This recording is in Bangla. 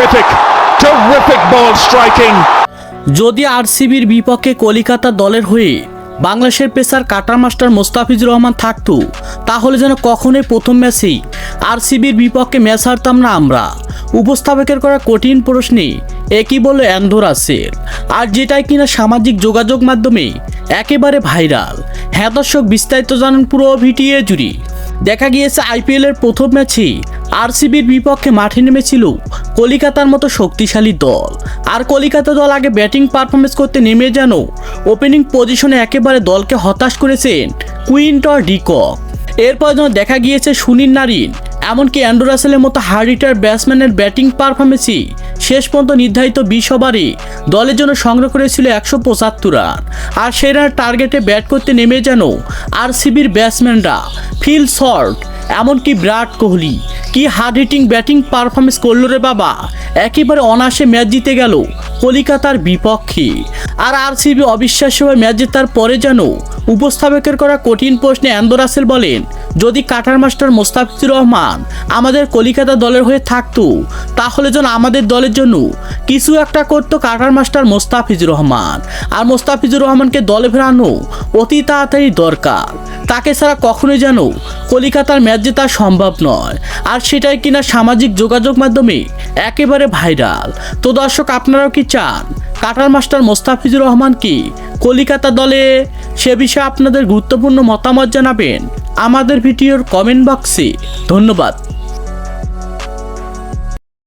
Terrific ball striking. যদি আরসিবির বিপক্ষে কলিকাতা দলের হয়ে বাংলাদেশের pacer cutter master Mustafizur Rahman থাকতো তাহলে যেন কখনোই প্রথম ম্যাচেই আরসিবির বিপক্ষে ম্যাচ হারতাম না আমরা। উপস্থাপকের করা কঠিন প্রশ্নে একই বলল অ্যান্ড্রু রাসেল, আর যেটাই কিনা সামাজিক যোগাযোগ মাধ্যমে একেবারে ভাইরাল। হ্যাঁ দর্শক, বিস্তারিত জানান পুরো ভিডিও জুড়ে। দেখা গিয়েছে আইপিএলের প্রথম ম্যাচে আরসিবির বিপক্ষে মাঠে নেমেছিল কলিকাতার মতো শক্তিশালী দল। আর কলিকাতা দল আগে ব্যাটিং পারফরমেন্স করতে নেমে যেন ওপেনিং পজিশনে একেবারে দলকে হতাশ করেছেন কুইন্টন ডি কক। এরপর যেন দেখা গিয়েছে সুনীল নারিন এমনকি অ্যান্ড্রু রাসেলের মতো হার্ড হিটার ব্যাটসম্যানের ব্যাটিং পারফরমেন্সই শেষ পর্যন্ত নির্ধারিত 20 ওভারে দলের জন্য সংগ্রহ করেছিল 175 রান। আর সেই রান টার্গেটে ব্যাট করতে নেমে যেন আরসিবির ব্যাটসম্যানরা ফিল শর্ট, এমনকি বিরাট কোহলি কি হার্ড হিটিং ব্যাটিং পারফরমেন্স করল রে বাবা, একেবারে অনায়াসে ম্যাচ জিতে গেল কলিকাতার বিপক্ষে। আর আরসিবি অবিশ্বাস্যভাবে ম্যাচ জেতার পরে যেন উপস্থাপকের করা কঠিন প্রশ্নে অ্যান্ড্রু রাসেল বলেন, যদি কাটার মাস্টার মোস্তাফিজুর রহমান আমাদের কলিকাতা দলের হয়ে থাকতো তাহলে যেন আমাদের দলের জন্য কিছু একটা করতো কাটার মাস্টার মোস্তাফিজুর রহমান। আর মোস্তাফিজুর রহমানকে দলে ফেরানো অতি তাড়াতাড়ি দরকার, তাকে ছাড়া কখনোই যেন কলিকাতার ম্যাচ জেতা সম্ভব নয়। আর সেটাই কিনা সামাজিক যোগাযোগ মাধ্যমে একেবারে ভাইরাল। তো দর্শক, আপনারাও কি চান কাটার মাস্টার মোস্তাফিজুর রহমান কি কলিকাতা দলে? সে বিষয়ে আপনাদের গুরুত্বপূর্ণ মতামত জানাবেন আমাদের ভিডিওর কমেন্ট বক্সে। ধন্যবাদ।